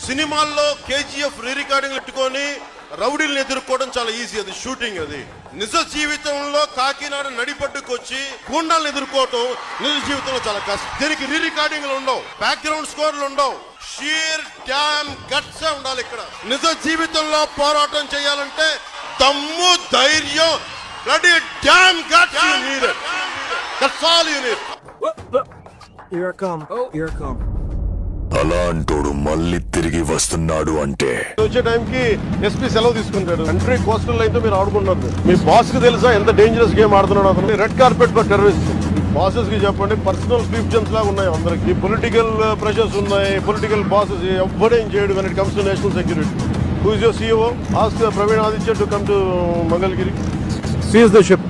సినిమాల్లో KGF re recording పెట్టుకొని రౌడీలను ఎదుర్కోవడం చాలా ఈజీ, అది షూటింగ్. అది నిజ జీవితంలో కాకినాడ నడిపట్టుకు వచ్చి గూండాలను ఎదుర్కోవటం నిజ జీవితంలో చాలా కష్టం. దీనికి రీ రికార్డింగ్లు ఉండవు, బ్యాక్గ్రౌండ్ స్కోర్లు ఉండవు, షీర్ డ్యామ్ గట్స్ ఉండాలి. ఇక్కడ నిజ జీవితంలో పోరాటం చేయాలంటే దమ్ము, ధైర్యం, bloody damn guts you need it. That's all you need. Here I come. Here I come. అలాంటోడు మళ్ళీ తిరిగి వస్తున్నాడు అంటే వచ్చే టైంకి ఎస్పీ సెలవు తీసుకుంటాడు. కంట్రీ కోస్టల్ లైన్ తో మీరు ఆడుకుంటున్నారు. మీ బాస్ కి తెలుసా ఎంత డేంజరస్ గేమ్ ఆడుతున్నాడు అతను? Red carpet for terrorist. Bosses కి చెప్పండి, పర్సనల్ ఫీఫ్జన్స్ లాగా ఉన్నాయి అందరికి. పొలిటికల్ ప్రెషర్స్ ఉన్నాయి, పొలిటికల్ బాసెస్ ఎవ్వడేం చేయడు when it comes to national security. Who is your CEO? Ask Praveen Aditya to come to Mangalgiri. Seize the ship.